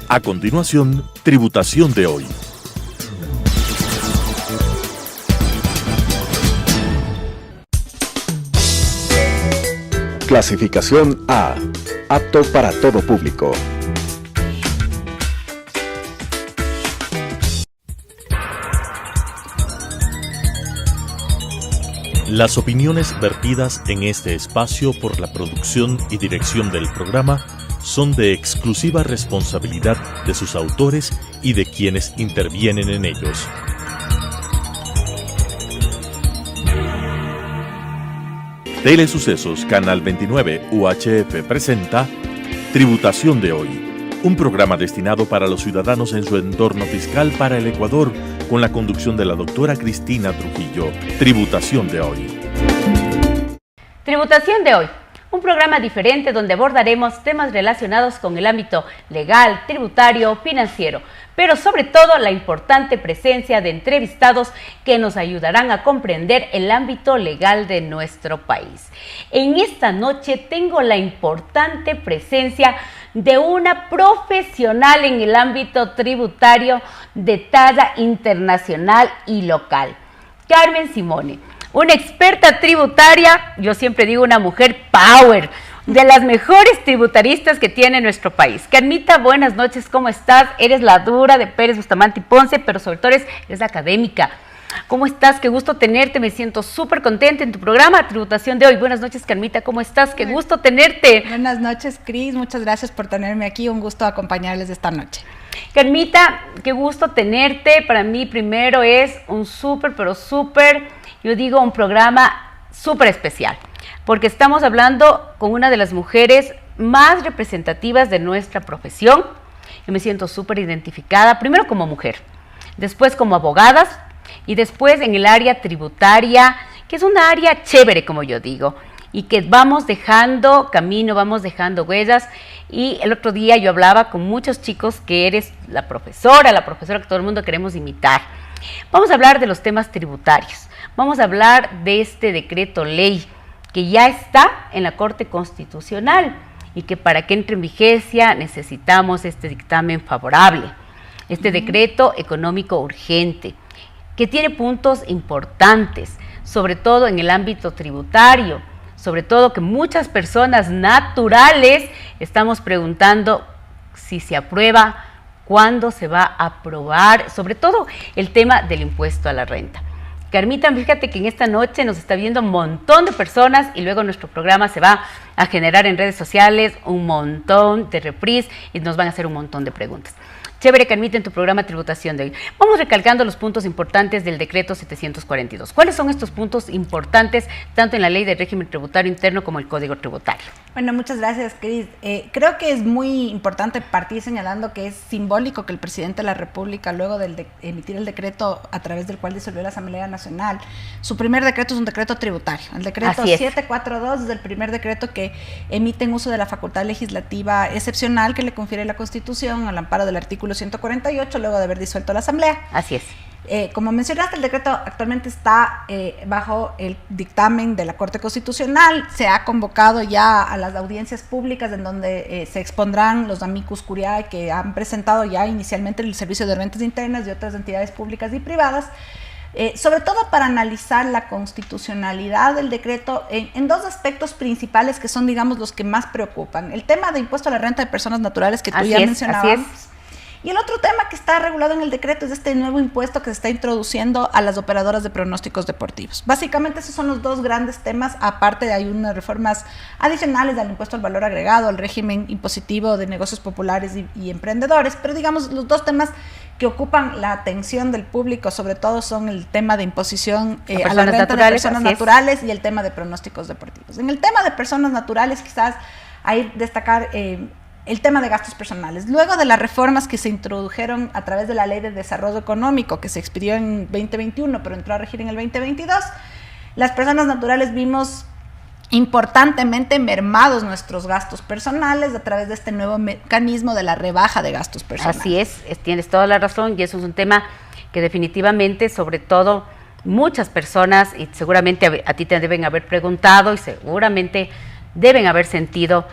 A continuación, Tributación de hoy. Clasificación A. Apto para todo público. Las opiniones vertidas en este espacio por la producción y dirección del programa son de exclusiva responsabilidad de sus autores y de quienes intervienen en ellos. Telesucesos Canal 29 UHF presenta Tributación de hoy, un programa destinado para los ciudadanos en su entorno fiscal para el Ecuador, con la conducción de la doctora Cristina Trujillo. Tributación de hoy. Tributación de hoy, un programa diferente donde abordaremos temas relacionados con el ámbito legal, tributario, financiero, pero sobre todo la importante presencia de entrevistados que nos ayudarán a comprender el ámbito legal de nuestro país. En esta noche tengo la importante presencia de una profesional en el ámbito tributario de talla internacional y local, Carmen Simone, una experta tributaria, yo siempre digo una mujer power, de las mejores tributaristas que tiene nuestro país. Carmita, buenas noches, ¿cómo estás? Eres la dura de Pérez Bustamante y Ponce, pero sobre todo eres académica. ¿Cómo estás? Qué gusto tenerte, me siento súper contenta en tu programa Tributación de hoy. Buenas noches, Carmita, ¿cómo estás? Qué gusto tenerte. Buenas noches, Cris, muchas gracias por tenerme aquí, un gusto acompañarles esta noche. Carmita, qué gusto tenerte. Para mí primero es un súper, yo digo un programa súper especial, porque estamos hablando con una de las mujeres más representativas de nuestra profesión. Yo me siento súper identificada, primero como mujer, después como abogadas y después en el área tributaria, que es una área chévere, como yo digo, y que vamos dejando camino, vamos dejando huellas. Y el otro día yo hablaba con muchos chicos que eres la profesora que todo el mundo queremos imitar. Vamos a hablar de los temas tributarios, vamos a hablar de este decreto ley que ya está en la Corte Constitucional y que para que entre en vigencia necesitamos este dictamen favorable, este decreto económico urgente, que tiene puntos importantes, sobre todo en el ámbito tributario, sobre todo que muchas personas naturales estamos preguntando si se aprueba, cuándo se va a aprobar, sobre todo el tema del impuesto a la renta. Carmita, fíjate que en esta noche nos está viendo un montón de personas y luego nuestro programa se va a generar en redes sociales un montón de reprise y nos van a hacer un montón de preguntas. Chévere, Carmita, en tu programa Tributación de hoy. Vamos recalcando los puntos importantes del decreto 742. ¿Cuáles son estos puntos importantes tanto en la ley del régimen tributario interno como el código tributario? Bueno, muchas gracias, Cris. Creo que es muy importante partir señalando que es simbólico que el presidente de la República, luego de emitir el decreto a través del cual disolvió la Asamblea Nacional, su primer decreto es un decreto tributario. El decreto 742 es el primer decreto que emite en uso de la facultad legislativa excepcional que le confiere la Constitución al amparo del artículo 148, luego de haber disuelto la Asamblea. Así es. Como mencionaste, el decreto actualmente está bajo el dictamen de la Corte Constitucional. Se ha convocado ya a las audiencias públicas en donde se expondrán los amicus curiae que han presentado ya inicialmente el Servicio de Rentas Internas y otras entidades públicas y privadas, sobre todo para analizar la constitucionalidad del decreto en dos aspectos principales que son, digamos, los que más preocupan. El tema de impuesto a la renta de personas naturales que tú ya mencionabas. Y el otro tema que está regulado en el decreto es este nuevo impuesto que se está introduciendo a las operadoras de pronósticos deportivos. Básicamente esos son los dos grandes temas, aparte hay unas reformas adicionales al impuesto al valor agregado, al régimen impositivo de negocios populares y emprendedores, pero digamos los dos temas que ocupan la atención del público sobre todo son el tema de imposición a la renta de personas naturales y el tema de pronósticos deportivos. En el tema de personas naturales quizás hay destacar el tema de gastos personales. Luego de las reformas que se introdujeron a través de la Ley de Desarrollo Económico, que se expidió en 2021, pero entró a regir en el 2022, las personas naturales vimos importantemente mermados nuestros gastos personales a través de este nuevo mecanismo de la rebaja de gastos personales. Así es, tienes toda la razón, y eso es un tema que definitivamente, sobre todo, muchas personas, y seguramente a ti te deben haber preguntado, y seguramente deben haber sentido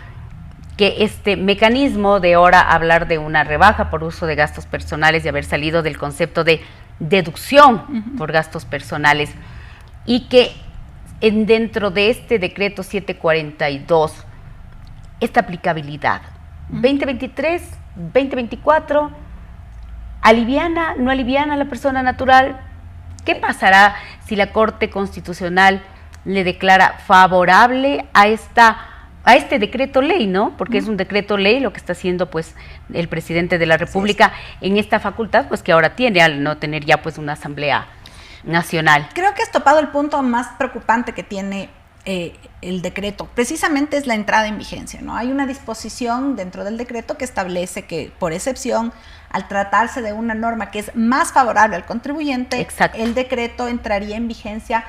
que este mecanismo de ahora hablar de una rebaja por uso de gastos personales y haber salido del concepto de deducción por gastos personales, y que dentro de este decreto 742, esta aplicabilidad 2023, 2024, ¿aliviana, no aliviana a la persona natural? ¿Qué pasará si la Corte Constitucional le declara favorable a este decreto ley, ¿no? Porque es un decreto ley lo que está haciendo pues el presidente de la República en esta facultad, pues que ahora tiene al no tener ya pues una asamblea nacional. Creo que has topado el punto más preocupante que tiene el decreto. Precisamente es la entrada en vigencia, ¿no? Hay una disposición dentro del decreto que establece que, por excepción, al tratarse de una norma que es más favorable al contribuyente, exacto, el decreto entraría en vigencia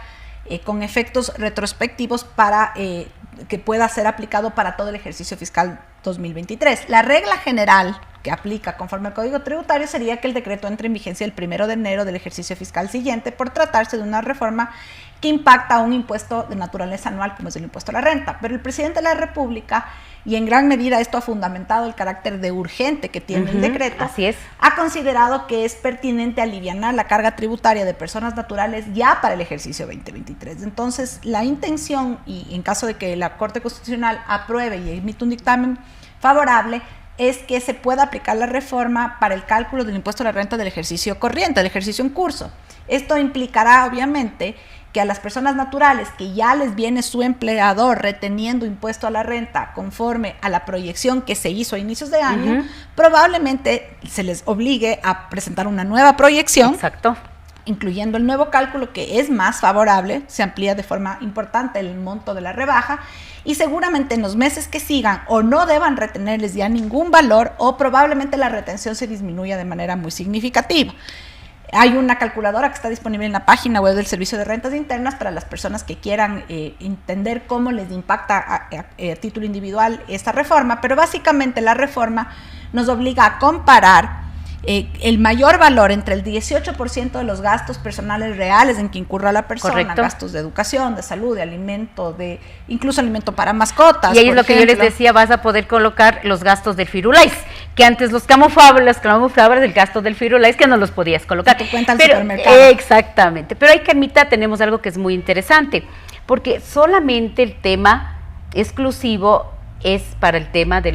con efectos retrospectivos para que pueda ser aplicado para todo el ejercicio fiscal 2023. La regla general que aplica conforme al Código Tributario sería que el decreto entre en vigencia el 1 de enero del ejercicio fiscal siguiente, por tratarse de una reforma que impacta a un impuesto de naturaleza anual como es el impuesto a la renta. Pero el presidente de la República, y en gran medida esto ha fundamentado el carácter de urgente que tiene el decreto, así es, ha considerado que es pertinente alivianar la carga tributaria de personas naturales ya para el ejercicio 2023. Entonces, la intención, y en caso de que la Corte Constitucional apruebe y emita un dictamen favorable, es que se pueda aplicar la reforma para el cálculo del impuesto a la renta del ejercicio corriente, del ejercicio en curso. Esto implicará, obviamente, que a las personas naturales que ya les viene su empleador reteniendo impuesto a la renta conforme a la proyección que se hizo a inicios de año, probablemente se les obligue a presentar una nueva proyección, exacto, incluyendo el nuevo cálculo que es más favorable, se amplía de forma importante el monto de la rebaja, y seguramente en los meses que sigan o no deban retenerles ya ningún valor, o probablemente la retención se disminuya de manera muy significativa. Hay una calculadora que está disponible en la página web del Servicio de Rentas Internas para las personas que quieran entender cómo les impacta a título individual esta reforma, pero básicamente la reforma nos obliga a comparar el mayor valor entre el 18% de los gastos personales reales en que incurra la persona, correcto, gastos de educación, de salud, de alimento, incluso alimento para mascotas. Y ahí es lo que yo les decía, vas a poder colocar los gastos del Firulais, que antes los camuflables del gasto del Firulais que no los podías colocar. Tu cuenta al supermercado. Exactamente, pero ahí que en mitad tenemos algo que es muy interesante, porque solamente el tema exclusivo es para el tema de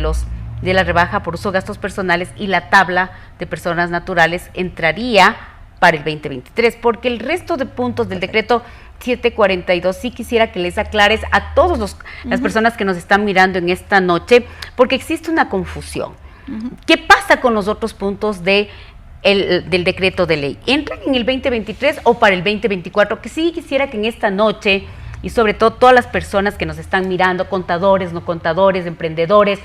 la rebaja por uso de gastos personales, y la tabla de personas naturales entraría para el 2023, porque el resto de puntos del decreto 742 sí quisiera que les aclares a todas las personas que nos están mirando en esta noche, porque existe una confusión. ¿Qué pasa con los otros puntos del decreto de ley? ¿Entran en el 2023 o para el 2024? Que sí quisiera que en esta noche, y sobre todo todas las personas que nos están mirando, contadores, no contadores, emprendedores,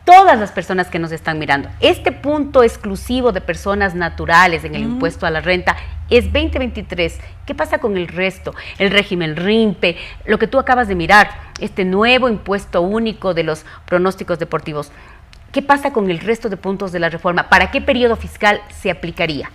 todas las personas que nos están mirando, este punto exclusivo de personas naturales en el impuesto a la renta es 2023. ¿Qué pasa con el resto? El régimen RIMPE, lo que tú acabas de mirar, este nuevo impuesto único de los pronósticos deportivos. ¿Qué pasa con el resto de puntos de la reforma? ¿Para qué periodo fiscal se aplicaría?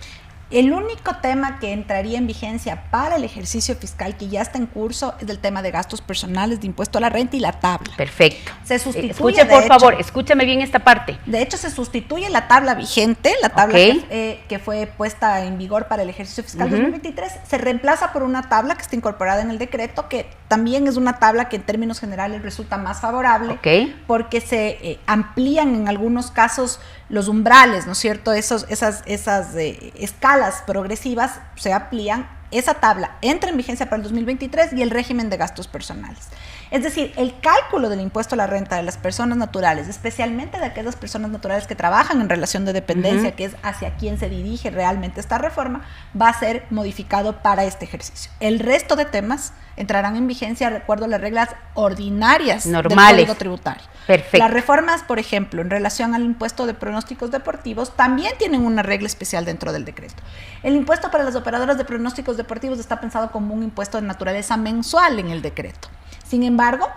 El único tema que entraría en vigencia para el ejercicio fiscal que ya está en curso es el tema de gastos personales, de impuesto a la renta y la tabla. Perfecto. Se sustituye, escuche, por favor, escúchame bien esta parte. De hecho, se sustituye la tabla vigente, la tabla que fue puesta en vigor para el ejercicio fiscal 2023, se reemplaza por una tabla que está incorporada en el decreto, que también es una tabla que en términos generales resulta más favorable, porque se amplían en algunos casos los umbrales, ¿no es cierto? Esas escalas progresivas se amplían. Esa tabla entra en vigencia para el 2023 y el régimen de gastos personales. Es decir, el cálculo del impuesto a la renta de las personas naturales, especialmente de aquellas personas naturales que trabajan en relación de dependencia, que es hacia quien se dirige realmente esta reforma, va a ser modificado para este ejercicio. El resto de temas entrarán en vigencia de acuerdo a las reglas ordinarias normales del Código Tributario. Perfecto. Las reformas, por ejemplo, en relación al impuesto de pronósticos deportivos, también tienen una regla especial dentro del decreto. El impuesto para las operadoras de pronósticos deportivos está pensado como un impuesto de naturaleza mensual en el decreto. Sin embargo,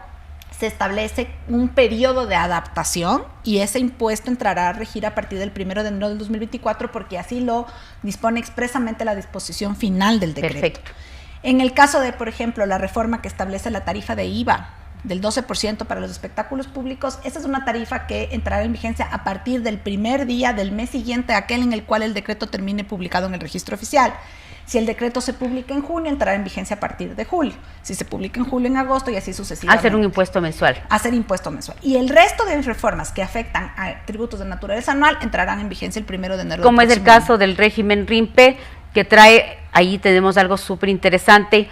se establece un periodo de adaptación y ese impuesto entrará a regir a partir del 1 de enero del 2024, porque así lo dispone expresamente la disposición final del decreto. Perfecto. En el caso de, por ejemplo, la reforma que establece la tarifa de IVA del 12% para los espectáculos públicos. Esa es una tarifa que entrará en vigencia a partir del primer día del mes siguiente a aquel en el cual el decreto termine publicado en el registro oficial. Si el decreto se publica en junio, entrará en vigencia a partir de julio. Si se publica en julio, en agosto y así sucesivamente. Hacer un impuesto mensual. Hacer impuesto mensual. Y el resto de reformas que afectan a tributos de naturaleza anual entrarán en vigencia el 1 de enero. Como es el caso del régimen RIMPE, que trae, ahí tenemos algo súper interesante.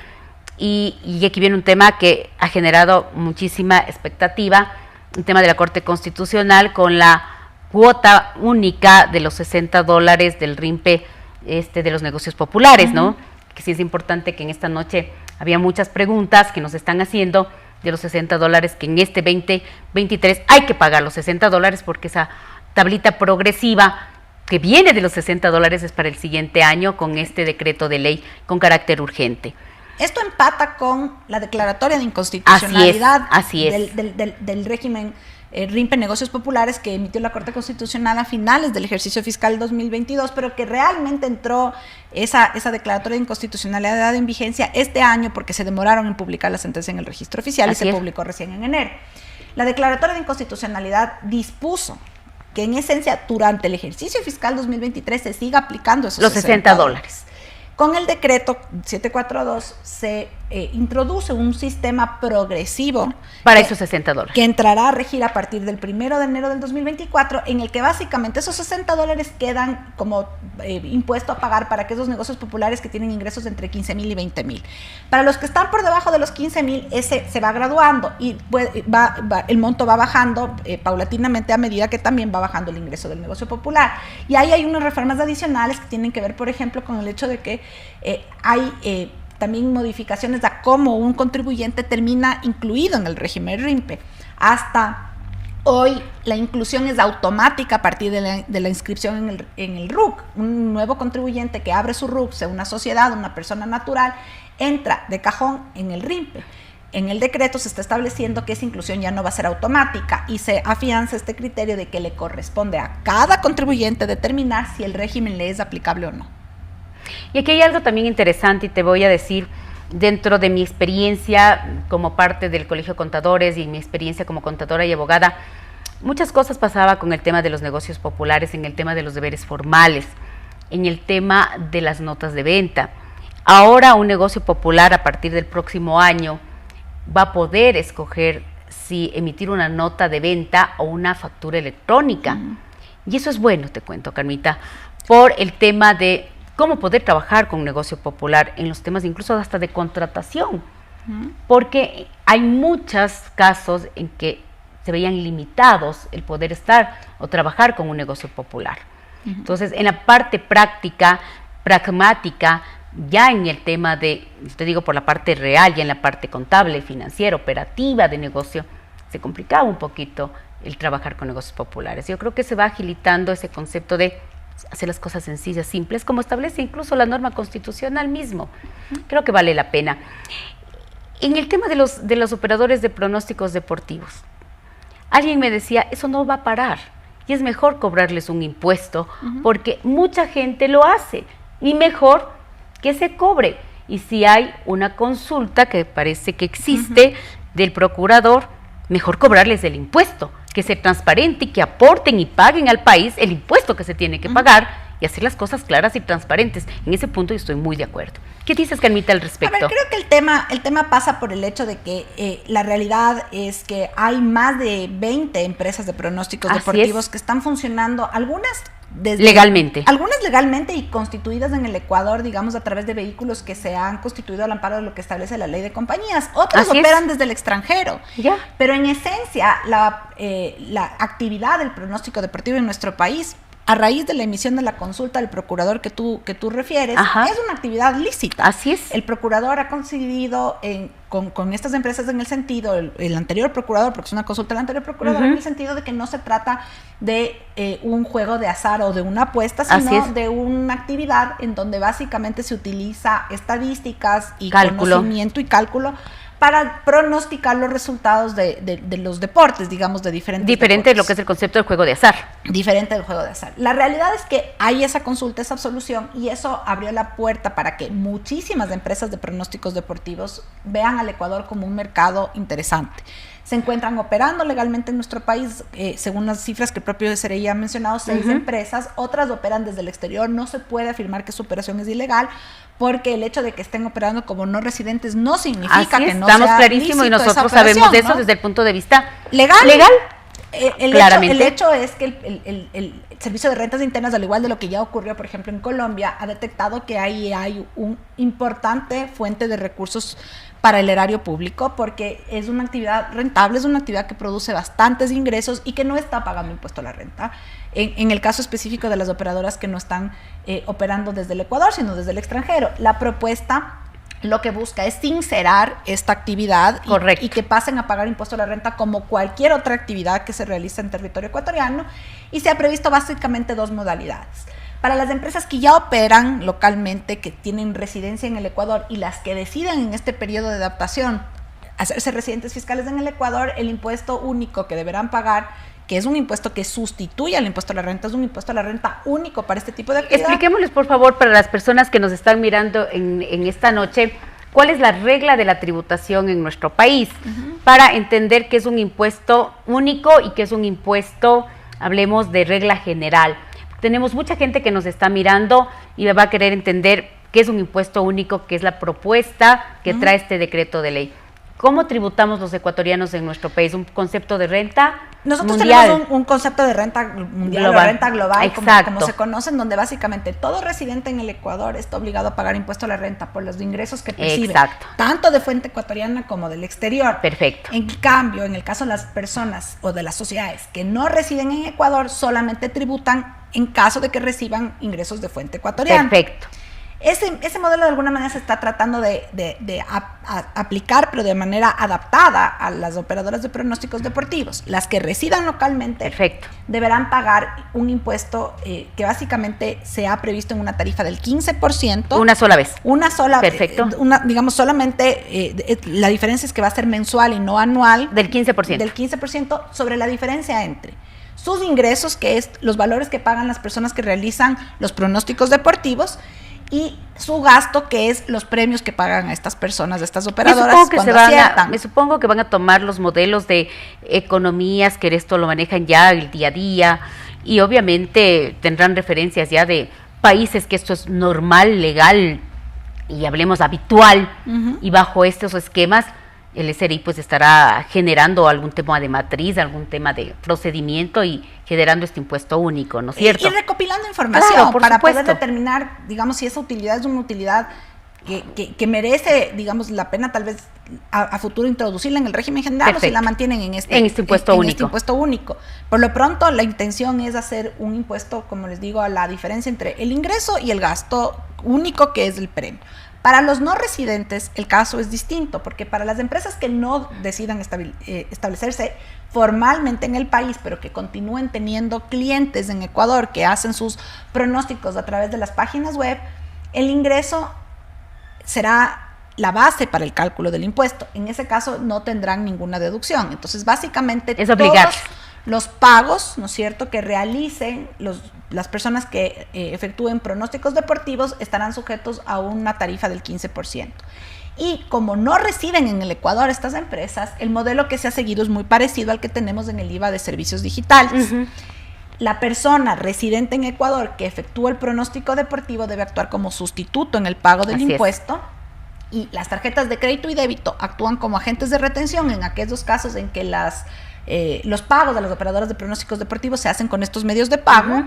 Y aquí viene un tema que ha generado muchísima expectativa, el tema de la Corte Constitucional con la cuota única de los $60 del RIMPE de los negocios populares, ¿no? Que sí es importante que en esta noche había muchas preguntas que nos están haciendo de los $60 que en este 2023 hay que pagar los $60 porque esa tablita progresiva que viene de los $60 es para el siguiente año con este decreto de ley con carácter urgente. Esto empata con la declaratoria de inconstitucionalidad así es. Del régimen RIMPE Negocios Populares que emitió la Corte Constitucional a finales del ejercicio fiscal 2022, pero que realmente entró esa declaratoria de inconstitucionalidad en vigencia este año porque se demoraron en publicar la sentencia en el registro oficial y se publicó recién en enero. La declaratoria de inconstitucionalidad dispuso que en esencia durante el ejercicio fiscal 2023 se siga aplicando esos los $60. Con el decreto 742 se introduce un sistema progresivo para esos $60 que entrará a regir a partir del 1 de enero del 2024, en el que básicamente esos $60 quedan como impuesto a pagar para aquellos negocios populares que tienen ingresos de entre 15,000 y 20,000. Para los que están por debajo de los 15,000, ese se va graduando y el monto va bajando paulatinamente a medida que también va bajando el ingreso del negocio popular. Y ahí hay unas reformas adicionales que tienen que ver, por ejemplo, con el hecho de que hay también modificaciones a cómo un contribuyente termina incluido en el régimen RIMPE. Hasta hoy la inclusión es automática a partir de la inscripción en el RUC. Un nuevo contribuyente que abre su RUC, sea una sociedad, una persona natural, entra de cajón en el RIMPE. En el decreto se está estableciendo que esa inclusión ya no va a ser automática y se afianza este criterio de que le corresponde a cada contribuyente determinar si el régimen le es aplicable o no. Y aquí hay algo también interesante y te voy a decir, dentro de mi experiencia como parte del Colegio de Contadores y mi experiencia como contadora y abogada, muchas cosas pasaba con el tema de los negocios populares, en el tema de los deberes formales, en el tema de las notas de venta. Ahora un negocio popular a partir del próximo año va a poder escoger si emitir una nota de venta o una factura electrónica. Y eso es bueno, te cuento, Carmita, por el tema de cómo poder trabajar con un negocio popular en los temas incluso hasta de contratación, porque hay muchos casos en que se veían limitados el poder estar o trabajar con un negocio popular. Entonces, en la parte práctica, pragmática, ya en el tema de, te digo por la parte real, ya en la parte contable, financiera, operativa de negocio, se complicaba un poquito el trabajar con negocios populares. Yo creo que se va agilitando ese concepto de hacer las cosas sencillas, simples, como establece incluso la norma constitucional mismo. Creo que vale la pena. En el tema de los operadores de pronósticos deportivos, alguien me decía, eso no va a parar y es mejor cobrarles un impuesto porque mucha gente lo hace y mejor que se cobre. Y si hay una consulta que parece que existe del procurador, mejor cobrarles el impuesto, que sea transparente y que aporten y paguen al país el impuesto que se tiene que pagar y hacer las cosas claras y transparentes. En ese punto yo estoy muy de acuerdo. ¿Qué dices, Carmita, al respecto? A ver, creo que el tema pasa por el hecho de que la realidad es que hay más de 20 empresas de pronósticos deportivos que están funcionando, algunas legalmente y constituidas en el Ecuador, digamos, a través de vehículos que se han constituido al amparo de lo que establece la ley de compañías. Otras operan desde el extranjero. Pero en esencia, la actividad del pronóstico deportivo en nuestro país, a raíz de la emisión de la consulta del procurador que tú refieres, es una actividad lícita. Así es. El procurador ha coincidido con estas empresas en el sentido, el anterior procurador, porque es una consulta del anterior procurador, en el sentido de que no se trata de un juego de azar o de una apuesta, sino de una actividad en donde básicamente se utiliza estadísticas y conocimiento y cálculo para pronosticar los resultados de los deportes, digamos, de diferentes Diferente de lo que es el concepto del juego de azar. Diferente del juego de azar. La realidad es que hay esa consulta, esa absolución, y eso abrió la puerta para que muchísimas empresas de pronósticos deportivos vean al Ecuador como un mercado interesante. Se encuentran operando legalmente en nuestro país, según las cifras que el propio SRI ha mencionado, 6 empresas, otras operan desde el exterior. No se puede afirmar que su operación es ilegal, porque el hecho de que estén operando como no residentes no significa que no sea estamos clarísimo y nosotros sabemos de eso, ¿no? Desde el punto de vista legal. Claramente. El hecho es que el Servicio de Rentas Internas, al igual de lo que ya ocurrió, por ejemplo, en Colombia, ha detectado que ahí hay un importante fuente de recursos para el erario público, porque es una actividad rentable, es una actividad que produce bastantes ingresos y que no está pagando impuesto a la renta. En el caso específico de las operadoras que no están operando desde el Ecuador, sino desde el extranjero. La propuesta lo que busca es sincerar esta actividad y que pasen a pagar impuesto a la renta como cualquier otra actividad que se realiza en territorio ecuatoriano, y se ha previsto básicamente 2 modalidades. Para las empresas que ya operan localmente, que tienen residencia en el Ecuador, y las que decidan en este periodo de adaptación hacerse residentes fiscales en el Ecuador, el impuesto único que deberán pagar, que es un impuesto que sustituye al impuesto a la renta, es un impuesto a la renta único para este tipo de actividad. Expliquémosles, por favor, para las personas que nos están mirando en esta noche, cuál es la regla de la tributación en nuestro país, para entender que es un impuesto único y que es un impuesto, hablemos de regla general. Tenemos mucha gente que nos está mirando y va a querer entender qué es un impuesto único, qué es la propuesta que trae este decreto de ley. ¿Cómo tributamos los ecuatorianos en nuestro país? ¿Un concepto de renta Nosotros mundial? tenemos un concepto de renta mundial global. o renta global, como se conoce, en donde básicamente todo residente en el Ecuador está obligado a pagar impuesto a la renta por los ingresos que percibe, tanto de fuente ecuatoriana como del exterior. Perfecto. En cambio, en el caso de las personas o de las sociedades que no residen en Ecuador, solamente tributan en caso de que reciban ingresos de fuente ecuatoriana. Perfecto. Ese modelo de alguna manera se está tratando de aplicar, pero de manera adaptada a las operadoras de pronósticos deportivos. Las que residan localmente deberán pagar un impuesto que básicamente se ha previsto en una tarifa del 15%. Una sola vez. Una sola. Perfecto. Digamos, solamente la diferencia es que va a ser mensual y no anual. Del 15%. Del 15% sobre la diferencia entre sus ingresos, que es los valores que pagan las personas que realizan los pronósticos deportivos, y su gasto, que es los premios que pagan a estas personas, a estas operadoras cuando aciertan. Me supongo que van a tomar los modelos de economías que esto lo manejan ya el día a día, y obviamente tendrán referencias ya de países que esto es normal, legal y hablemos habitual, y bajo estos esquemas el SRI pues estará generando algún tema de matriz, algún tema de procedimiento y generando este impuesto único, ¿no es cierto? Y recopilando información para supuesto. poder determinar, digamos, si esa utilidad es una utilidad que merece, digamos, la pena tal vez a futuro introducirla en el régimen general. Perfecto. O si la mantienen en este impuesto único. Este impuesto único. Por lo pronto, la intención es hacer un impuesto, como les digo, a la diferencia entre el ingreso y el gasto único, que es el premio. Para los no residentes el caso es distinto, porque para las empresas que no decidan establecerse formalmente en el país, pero que continúen teniendo clientes en Ecuador que hacen sus pronósticos a través de las páginas web, el ingreso será la base para el cálculo del impuesto. En ese caso no tendrán ninguna deducción. Entonces, básicamente es obligado. Todos los pagos, ¿no es cierto?, que realicen las personas que efectúen pronósticos deportivos estarán sujetos a una tarifa del 15%. Y como no residen en el Ecuador estas empresas, el modelo que se ha seguido es muy parecido al que tenemos en el IVA de servicios digitales. La persona residente en Ecuador que efectúa el pronóstico deportivo debe actuar como sustituto en el pago del impuesto. Y las tarjetas de crédito y débito actúan como agentes de retención en aquellos casos en que los pagos de las operadoras de pronósticos deportivos se hacen con estos medios de pago.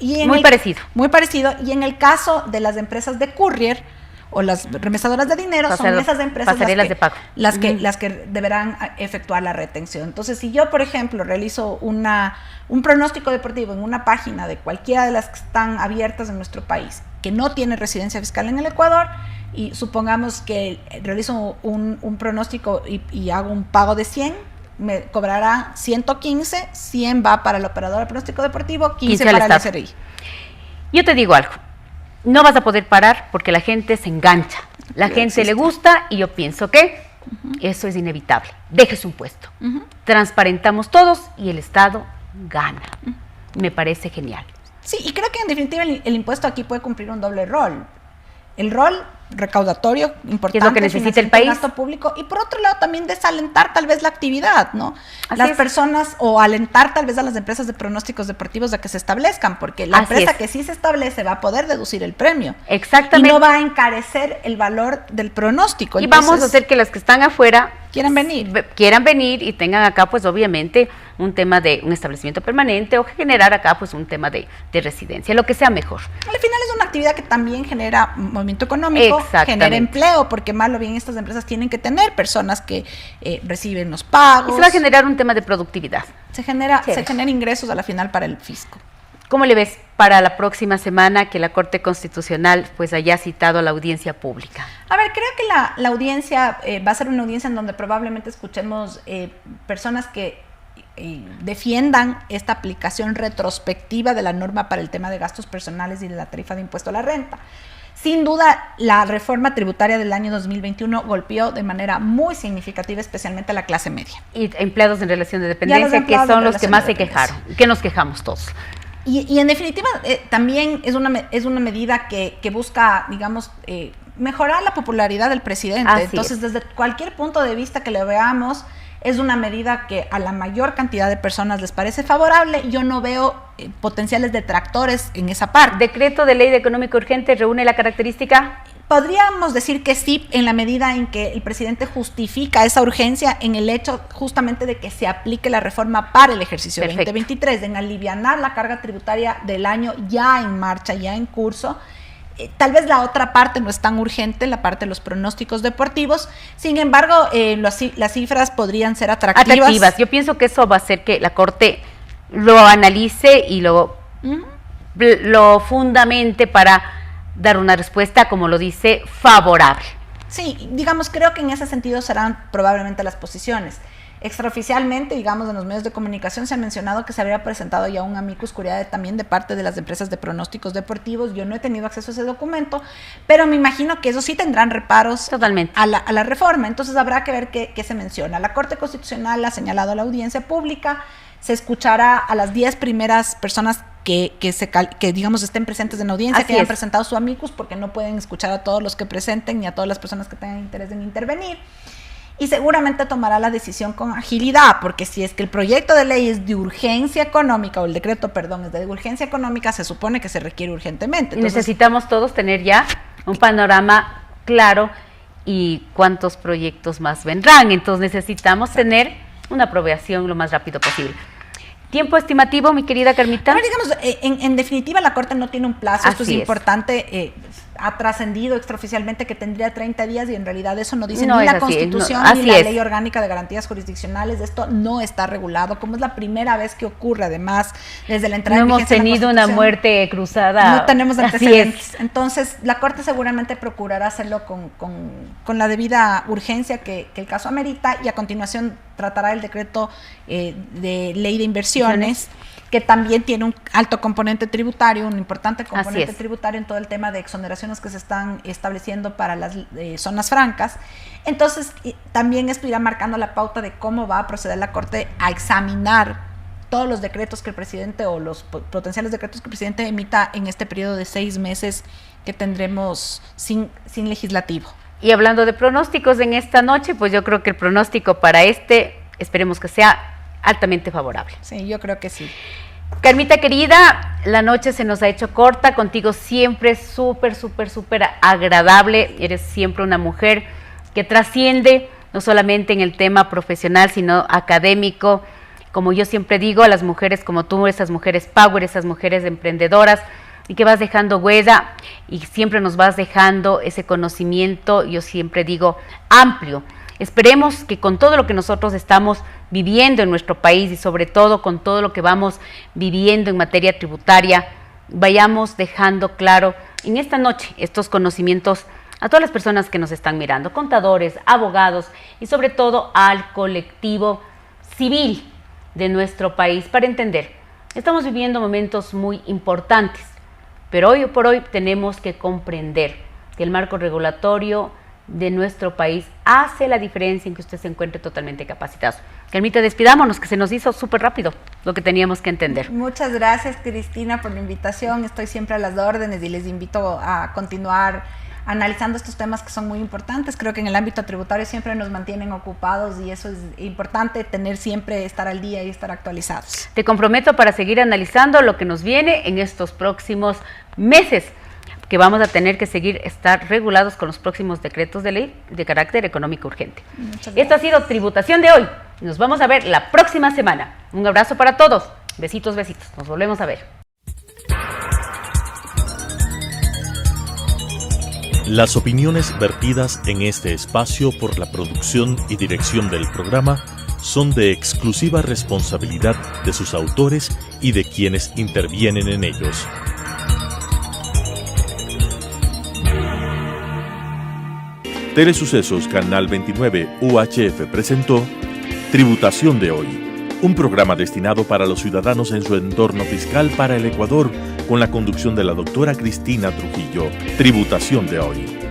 Muy parecido. Muy parecido. Y en el caso de las empresas de courier o las remesadoras de dinero, son esas empresas las que deberán efectuar la retención. Entonces, si yo, por ejemplo, realizo un pronóstico deportivo en una página de cualquiera de las que están abiertas en nuestro país, que no tiene residencia fiscal en el Ecuador, y supongamos que realizo un pronóstico y hago un pago de 100, me cobrará 115, 100 va para el operador de pronóstico deportivo, 15 para el SRI. Yo te digo algo, no vas a poder parar porque la gente se engancha, la gente le gusta, y yo pienso que eso es inevitable. Deje su impuesto. Transparentamos todos y el Estado gana. Me parece genial. Sí, y creo que en definitiva el impuesto aquí puede cumplir un doble rol. El rol recaudatorio importante, es lo que necesita el país, gasto público, y por otro lado también desalentar tal vez la actividad, ¿no? Así Las es. personas, o alentar tal vez a las empresas de pronósticos deportivos a que se establezcan, porque la Así empresa es. que sí se establece va a poder deducir el premio. Exactamente. Y no va a encarecer el valor del pronóstico. Y Entonces, vamos a hacer que las que están afuera quieran venir. quieran venir y tengan acá, pues obviamente, un tema de un establecimiento permanente, o generar acá, pues un tema de residencia, lo que sea mejor. Al final es una actividad que también genera movimiento económico, Exactamente. genera empleo, porque mal o bien estas empresas tienen que tener personas que reciben los pagos. Y se va a generar un tema de productividad. Se genera Chévere. ingresos a la final para el fisco. ¿Cómo le ves para la próxima semana que la Corte Constitucional pues haya citado a la audiencia pública? A ver, creo que la audiencia va a ser una audiencia en donde probablemente escuchemos personas que defiendan esta aplicación retrospectiva de la norma para el tema de gastos personales y de la tarifa de impuesto a la renta. Sin duda, la reforma tributaria del año 2021 golpeó de manera muy significativa, especialmente a la clase media. Y empleados en relación de Y a dependencia, los que empleados son en los que relación más de se quejaron, que nos quejamos todos. Y en definitiva, también es una medida que busca, digamos, mejorar la popularidad del presidente. Así Entonces, es. desde cualquier punto de vista que le veamos, es una medida que a la mayor cantidad de personas les parece favorable. Yo no veo potenciales detractores en esa parte. ¿Decreto de ley de económico urgente reúne la característica? Podríamos decir que sí, en la medida en que el presidente justifica esa urgencia en el hecho justamente de que se aplique la reforma para el ejercicio Perfecto. 2023, en alivianar la carga tributaria del año ya en marcha, ya en curso. Tal vez la otra parte no es tan urgente, la parte de los pronósticos deportivos. Sin embargo, las cifras podrían ser atractivas. Yo pienso que eso va a hacer que la Corte lo analice y lo fundamente para dar una respuesta, como lo dice, favorable. Sí, digamos, creo que en ese sentido serán probablemente las posiciones. Extraoficialmente, digamos, en los medios de comunicación se ha mencionado que se habría presentado ya un amicus curiae también de parte de las empresas de pronósticos deportivos. Yo no he tenido acceso a ese documento, pero me imagino que ellos sí tendrán reparos Totalmente. a la reforma. Entonces habrá que ver qué se menciona. La Corte Constitucional ha señalado a la audiencia pública, se escuchará a las 10 primeras personas que digamos estén presentes en la audiencia, Así que hayan es. presentado su amicus, porque no pueden escuchar a todos los que presenten ni a todas las personas que tengan interés en intervenir. Y seguramente tomará la decisión con agilidad, porque si es que el proyecto de ley es de urgencia económica, o el decreto, perdón, es de urgencia económica, se supone que se requiere urgentemente. Y Entonces, necesitamos todos tener ya un panorama claro y cuántos proyectos más vendrán. Entonces necesitamos tener una aprobación lo más rápido posible. ¿Tiempo estimativo, mi querida Carmita? a ver, digamos, en definitiva la Corte no tiene un plazo, esto es Así es. importante, ha trascendido extraoficialmente que tendría 30 días y en realidad eso no dice No ni es la así, Constitución no, ni así la es. Ley Orgánica de Garantías Jurisdiccionales. Esto no está regulado, como es la primera vez que ocurre, además, desde la entrada No en hemos vigencia de la tenido una Constitución. muerte cruzada. No tenemos Así antecedentes. es. Entonces, la Corte seguramente procurará hacerlo con la debida urgencia que el caso amerita, y a continuación tratará el decreto de ley de inversiones, que también tiene un alto componente tributario, un importante componente es. tributario en todo el tema de exoneraciones que se están estableciendo para las zonas francas. Entonces, también esto irá marcando la pauta de cómo va a proceder la Corte a examinar todos los decretos que el presidente, o los potenciales decretos que el presidente emita en este periodo de 6 meses que tendremos sin legislativo. Y hablando de pronósticos en esta noche, pues yo creo que el pronóstico para esperemos que sea altamente favorable. Sí, yo creo que sí. Carmita querida, la noche se nos ha hecho corta, contigo siempre súper agradable, eres siempre una mujer que trasciende no solamente en el tema profesional, sino académico. Como yo siempre digo, a las mujeres como tú, esas mujeres power, esas mujeres emprendedoras, y que vas dejando huella y siempre nos vas dejando ese conocimiento, yo siempre digo, amplio. Esperemos que con todo lo que nosotros estamos viviendo en nuestro país y sobre todo con todo lo que vamos viviendo en materia tributaria, vayamos dejando claro en esta noche estos conocimientos a todas las personas que nos están mirando, contadores, abogados y sobre todo al colectivo civil de nuestro país, para entender, estamos viviendo momentos muy importantes, pero hoy por hoy tenemos que comprender que el marco regulatorio de nuestro país hace la diferencia en que usted se encuentre totalmente capacitado. Carmita, despidámonos, que se nos hizo súper rápido lo que teníamos que entender. Muchas gracias, Cristina, por la invitación. Estoy siempre a las órdenes y les invito a continuar analizando estos temas que son muy importantes. Creo que en el ámbito tributario siempre nos mantienen ocupados y eso es importante, tener siempre, estar al día y estar actualizados. Te comprometo para seguir analizando lo que nos viene en estos próximos meses, que vamos a tener que seguir estar regulados con los próximos decretos de ley de carácter económico urgente. Esto ha sido Tributación de hoy. Nos vamos a ver la próxima semana. Un abrazo para todos. Besitos, besitos. Nos volvemos a ver. Las opiniones vertidas en este espacio por la producción y dirección del programa son de exclusiva responsabilidad de sus autores y de quienes intervienen en ellos. Telesucesos Canal 29 UHF presentó Tributación de hoy, un programa destinado para los ciudadanos en su entorno fiscal para el Ecuador, con la conducción de la doctora Cristina Trujillo. Tributación de hoy.